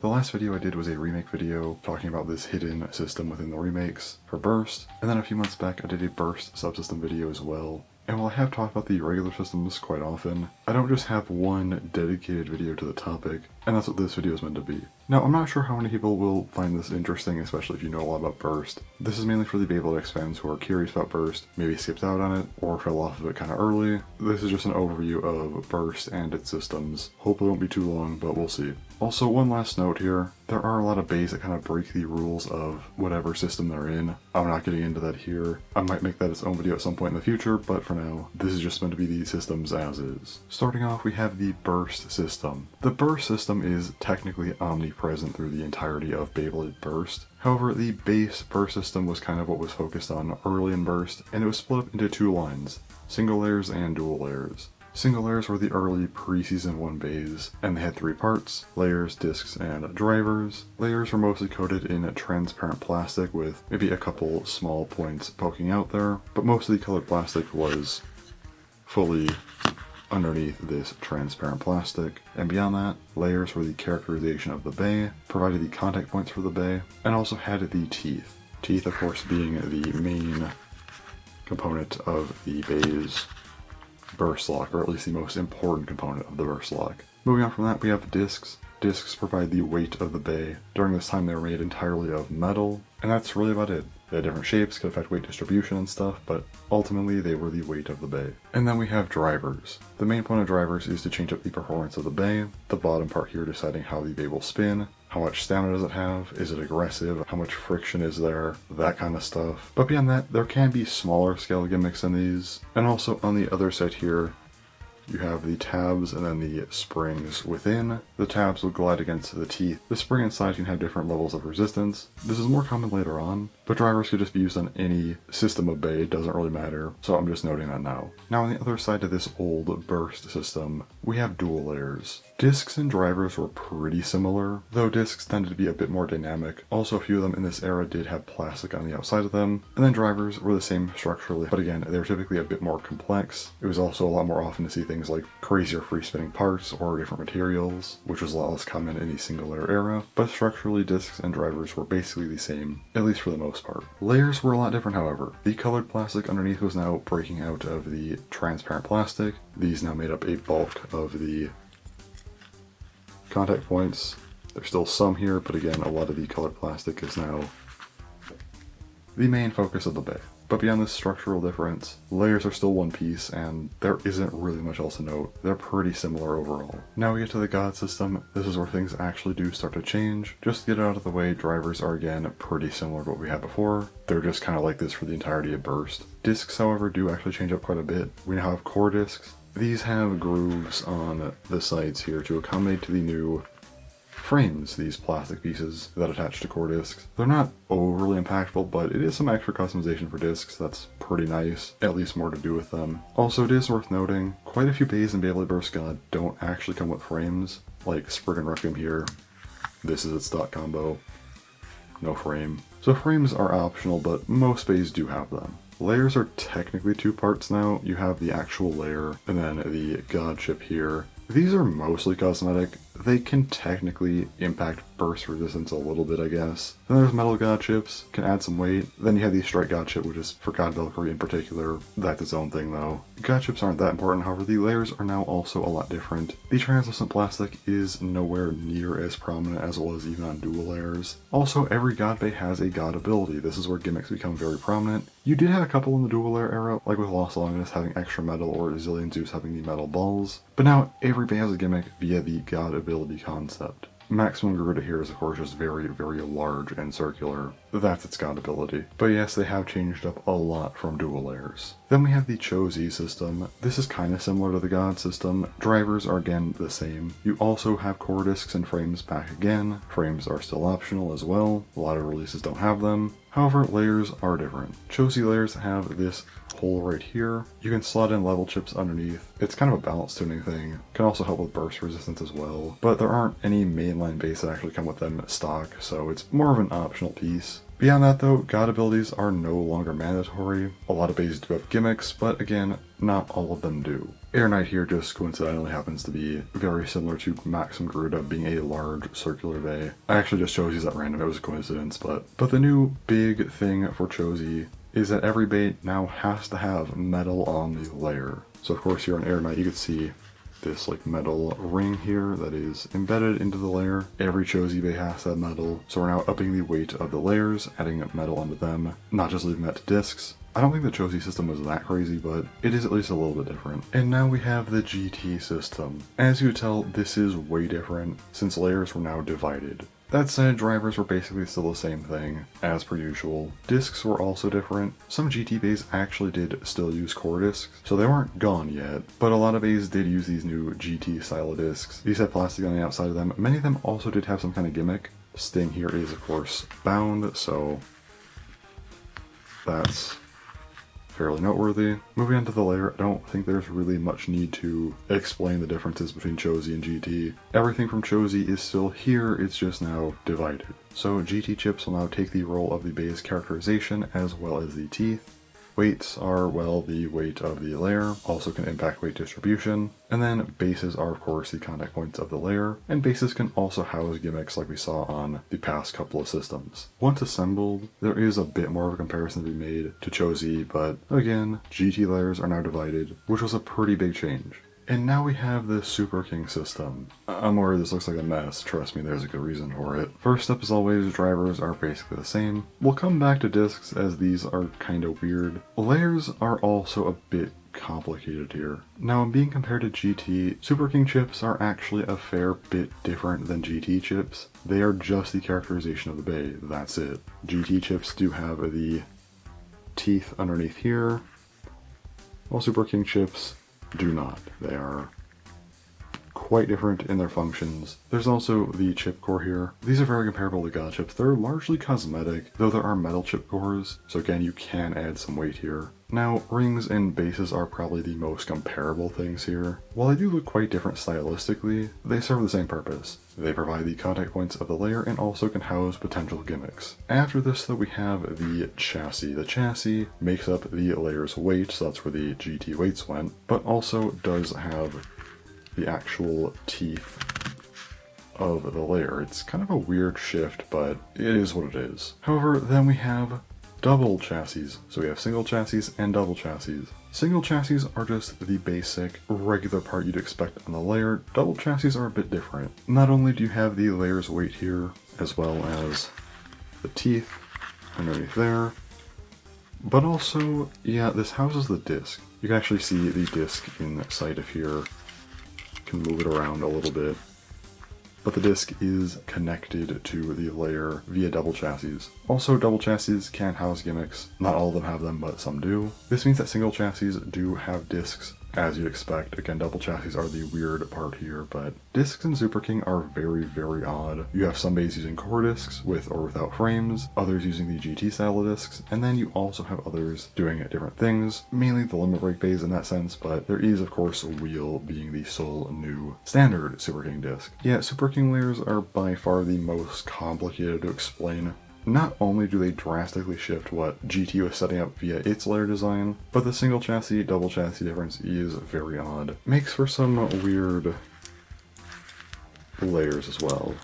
The last video I did was a remake video talking about this hidden system within the remakes for Burst, and then a few months back I did a Burst subsystem video as well. And while I have talked about the regular systems quite often, I don't just have one dedicated video to the topic, and that's what this video is meant to be. Now, I'm not sure how many people will find this interesting, especially if you know a lot about Burst. This is mainly for the Beyblade X fans who are curious about Burst, maybe skipped out on it, or fell off of it kind of early. This is just an overview of Burst and its systems. Hopefully it won't be too long, but we'll see. Also, one last note here. There are a lot of bays that kind of break the rules of whatever system they're in. I'm not getting into that here. I might make that its own video at some point in the future, but for now, this is just meant to be the systems as is. Starting off, we have the Burst system. The Burst system is technically omnipresent through the entirety of Beyblade Burst. However, the base Burst system was kind of what was focused on early in Burst, and it was split up into two lines, single layers and dual layers. Single layers were the early pre-season 1 bays, and they had 3 parts: layers, discs, and drivers. Layers were mostly coated in transparent plastic with maybe a couple small points poking out there, but most of the colored plastic was fully underneath this transparent plastic. And beyond that, layers were the characterization of the bay, provided the contact points for the bay, and also had the teeth. Teeth, of course, being the main component of the bay's burst lock, or at least the most important component of the burst lock. Moving on from that, we have discs. Discs provide the weight of the bay. During this time they were made entirely of metal, and that's really about it. They had different shapes, could affect weight distribution and stuff, but ultimately they were the weight of the bay. And then we have drivers. The main point of drivers is to change up the performance of the bay, the bottom part here deciding how the bay will spin, how much stamina does it have, is it aggressive, how much friction is there, that kind of stuff. But beyond that, there can be smaller scale gimmicks in these. And also on the other side here, you have the tabs and then the springs within. The tabs will glide against the teeth. The spring inside can have different levels of resistance. This is more common later on, but drivers could just be used on any system of bay, it doesn't really matter, so I'm just noting that now. Now on the other side of this old Burst system, we have dual layers. Discs and drivers were pretty similar, though discs tended to be a bit more dynamic. Also, a few of them in this era did have plastic on the outside of them, and then drivers were the same structurally, but again, they were typically a bit more complex. It was also a lot more often to see things like crazier free spinning parts or different materials, which was a lot less common in the single layer era, but structurally discs and drivers were basically the same, at least for the most part. Layers were a lot different, however. The colored plastic underneath was now breaking out of the transparent plastic. These now made up a bulk of the contact points. There's still some here, but again, a lot of the colored plastic is now the main focus of the bay. But beyond this structural difference, layers are still one piece, and there isn't really much else to note. They're pretty similar overall. Now we get to the God system. This is where things actually do start to change. Just to get it out of the way, drivers are again pretty similar to what we had before. They're just kind of like this for the entirety of Burst. Discs, however, do actually change up quite a bit. We now have core discs. These have grooves on the sides here to accommodate to the new frames, these plastic pieces that attach to core discs. They're not overly impactful, but it is some extra customization for discs that's pretty nice, at least more to do with them. Also, it is worth noting, quite a few bays in Beyblade Burst God don't actually come with frames, like Sprig and Requiem here. This is its stock combo, no frame. So frames are optional, but most bays do have them. Layers are technically 2 parts now. You have the actual layer and then the God chip here. These are mostly cosmetic. They can technically impact burst resistance a little bit, I guess. Then there's metal God chips, can add some weight. Then you have the strike God chip, which is for God Valkyrie in particular. That's its own thing though. God chips aren't that important, however the layers are now also a lot different. The translucent plastic is nowhere near as prominent as it was even on dual layers. Also, every God bay has a God ability. This is where gimmicks become very prominent. You did have a couple in the dual layer era, like with Lost Longinus having extra metal or Zillion Zeus having the metal balls. But now every bay has a gimmick via the God ability concept. Maximum Garuda here is of course just very, very large and circular. That's its God ability. But yes, they have changed up a lot from dual layers. Then we have the Chos system. This is kind of similar to the God system. Drivers are again the same. You also have core discs and frames back again. Frames are still optional as well. A lot of releases don't have them. However, layers are different. Chos layers have this hole right here. You can slot in level chips underneath. It's kind of a balance tuning thing. Can also help with burst resistance as well, but there aren't any mainline bays that actually come with them stock, so it's more of an optional piece. Beyond that though, god abilities are no longer mandatory. A lot of bays do have gimmicks, but again, not all of them do. Air Knight here just coincidentally happens to be very similar to Maxim Garuda being a large circular bay. I actually just chose these at random, it was a coincidence, but the new big thing for Chos is that every bay now has to have metal on the layer. So of course here on Air Knight you can see this like metal ring here that is embedded into the layer. Every Chos bay has that metal, so we're now upping the weight of the layers, adding metal onto them, not just leaving that to discs. I don't think the Chos system was that crazy, but it is at least a little bit different. And now we have the GT system. As you can tell, this is way different since layers were now divided. That said, drivers were basically still the same thing, as per usual. Discs were also different. Some GT bays actually did still use core discs, so they weren't gone yet, but a lot of bays did use these new GT style of discs. These had plastic on the outside of them. Many of them also did have some kind of gimmick. Sting here is of course bound, so that's fairly noteworthy. Moving on to the layer, I don't think there's really much need to explain the differences between Chos and GT. Everything from Chos is still here, it's just now divided. So GT chips will now take the role of the bay's characterization as well as the teeth. Weights are, well, the weight of the layer, also can impact weight distribution. And then bases are of course the contact points of the layer, and bases can also house gimmicks like we saw on the past couple of systems. Once assembled, there is a bit more of a comparison to be made to Chos, but again, GT layers are now divided, which was a pretty big change. And now we have the Super King system. I'm worried this looks like a mess, trust me, there's a good reason for it. First up, as always, drivers are basically the same. We'll come back to discs as these are kinda weird. Layers are also a bit complicated here. Now, in being compared to GT, Super King chips are actually a fair bit different than GT chips. They are just the characterization of the bay, that's it. GT chips do have the teeth underneath here, while Super King chips do not. They are quite different in their functions. There's also the chip core here. These are very comparable to God chips. They're largely cosmetic, though there are metal chip cores, so again you can add some weight here. Now, rings and bases are probably the most comparable things here. While they do look quite different stylistically, they serve the same purpose. They provide the contact points of the layer and also can house potential gimmicks. After this though, we have the chassis. The chassis makes up the layer's weight, so that's where the GT weights went, but also does have the actual teeth of the layer. It's kind of a weird shift, but it is what it is. However, then we have double chassis. So we have single chassis and double chassis. Single chassis are just the basic regular part you'd expect on the layer. Double chassis are a bit different. Not only do you have the layer's weight here, as well as the teeth underneath there, but also, yeah, this houses the disc. You can actually see the disc inside of here. Can move it around a little bit. But the disc is connected to the layer via double chassis. Also, double chassis can house gimmicks. Not all of them have them, but some do. This means that single chassis do have discs, as you'd expect. Again, double chassis are the weird part here, but discs in Super King are very, very odd. You have some bays using core discs with or without frames, others using the GT style of discs, and then you also have others doing different things, mainly the limit break bays in that sense, but there is of course a wheel being the sole new standard Super King disc. Yeah, Super King layers are by far the most complicated to explain. Not only do they drastically shift what GT was setting up via its layer design, but the single chassis, double chassis difference is very odd. Makes for some weird layers as well.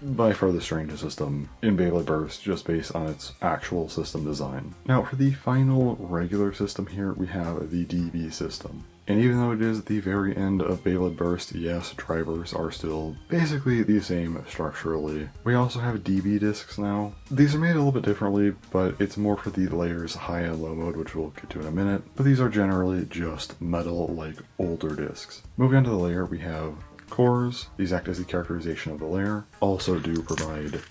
By far the strangest system in Beyblade Burst, just based on its actual system design. Now for the final regular system here, we have the DB system. And even though it is the very end of Beyblade Burst, yes, drivers are still basically the same structurally. We also have DB discs now. These are made a little bit differently, but it's more for the layers high and low mode, which we'll get to in a minute. But these are generally just metal like older discs. Moving on to the layer, we have cores. These act as the characterization of the layer. Also do provide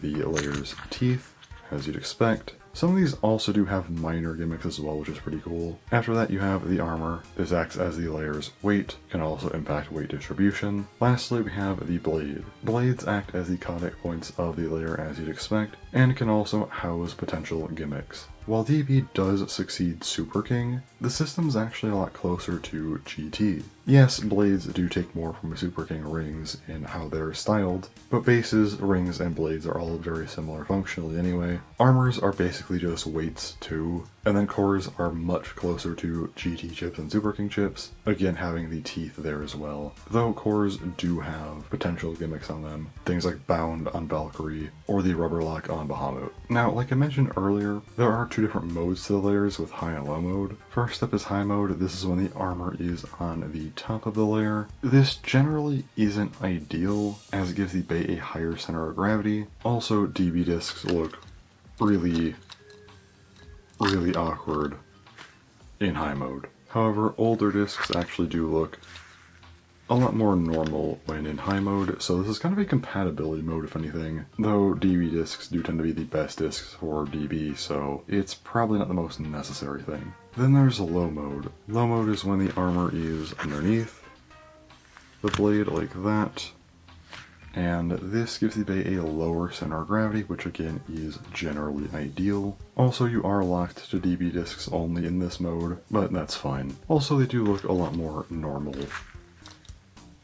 the layer's teeth, as you'd expect. Some of these also do have minor gimmicks as well, which is pretty cool. After that, you have the armor. This acts as the layer's weight, can also impact weight distribution. Lastly, we have the blade. Blades act as the contact points of the layer as you'd expect, and can also house potential gimmicks. While DB does succeed Super King, the system's actually a lot closer to GT. Yes, blades do take more from Super King rings in how they're styled, but bases, rings, and blades are all very similar functionally anyway. Armors are basically just weights too, and then cores are much closer to GT chips and Super King chips, again having the teeth there as well. Though cores do have potential gimmicks on them, things like Bound on Valkyrie, or the Rubber Lock on Bahamut. Now, like I mentioned earlier, there are two different modes to the layers with high and low mode. First up is high mode. This is when the armor is on the top of the layer. This generally isn't ideal, as it gives the bay a higher center of gravity. Also, DB discs look really awkward in high mode. However, older discs actually do look a lot more normal when in high mode, so this is kind of a compatibility mode if anything, though DB discs do tend to be the best discs for DB, so it's probably not the most necessary thing. Then there's low mode. Low mode is when the armor is underneath the blade like that, and this gives the bay a lower center of gravity, which again is generally ideal. Also, you are locked to DB discs only in this mode, but that's fine. Also, they do look a lot more normal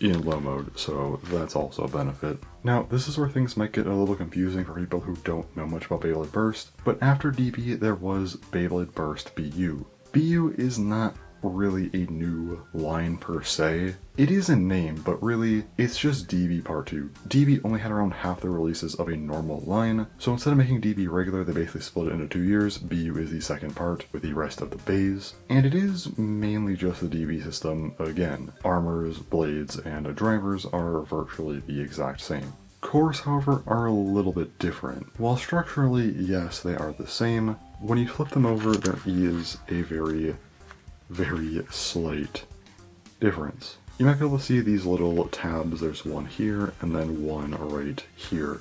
in low mode, so that's also a benefit. Now, this is where things might get a little confusing for people who don't know much about Beyblade Burst, but after DB there was Beyblade Burst BU. BU is not really a new line per se. It is in name, but really, it's just DB Part 2. DB only had around half the releases of a normal line, so instead of making DB regular, they basically split it into 2 years. BU is the second part, with the rest of the bays. And it is mainly just the DB system again. Armors, blades, and drivers are virtually the exact same. Cores, however, are a little bit different. While structurally, yes, they are the same, when you flip them over, there is a very slight difference. You might be able to see these little tabs. There's one here and then one right here.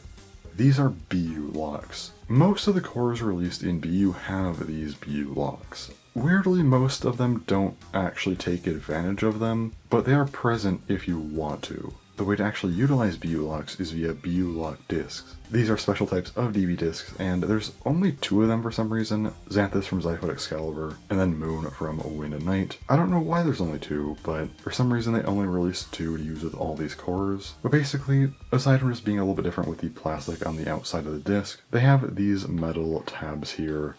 These are BU locks. Most of the cores released in BU have these BU locks. Weirdly, most of them don't actually take advantage of them, but they are present if you want to. The way to actually utilize BU locks is via BU lock discs. These are special types of DB discs, and there's only 2 of them for some reason. Xanthus from Zyphoid Excalibur, and then Moon from Wind and Night. I don't know why there's only 2, but for some reason they only released 2 to use with all these cores. But basically, aside from just being a little bit different with the plastic on the outside of the disc, they have these metal tabs here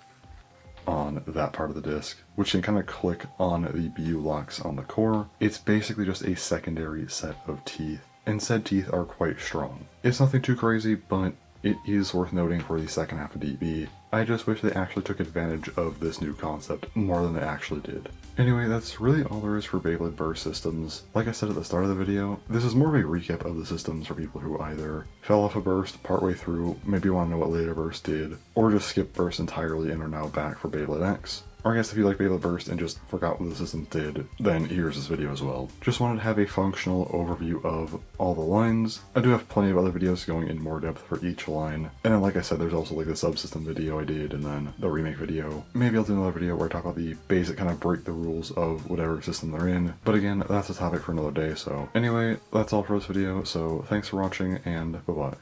on that part of the disc, which can kind of click on the BU locks on the core. It's basically just a secondary set of teeth, and said teeth are quite strong. It's nothing too crazy, but it is worth noting for the second half of DB. I just wish they actually took advantage of this new concept more than they actually did. Anyway, that's really all there is for Beyblade Burst systems. Like I said at the start of the video, this is more of a recap of the systems for people who either fell off a Burst partway through, maybe want to know what later Burst did, or just skipped Burst entirely and are now back for Beyblade X. Or I guess if you like Beyblade Burst and just forgot what the systems did, then here's this video as well. Just wanted to have a functional overview of all the lines. I do have plenty of other videos going in more depth for each line. And then like I said, there's also like the subsystem video I did, and then the remake video. Maybe I'll do another video where I talk about the basic kind of break the rules of whatever system they're in. But again, that's a topic for another day, so anyway, that's all for this video, so thanks for watching, and bye-bye.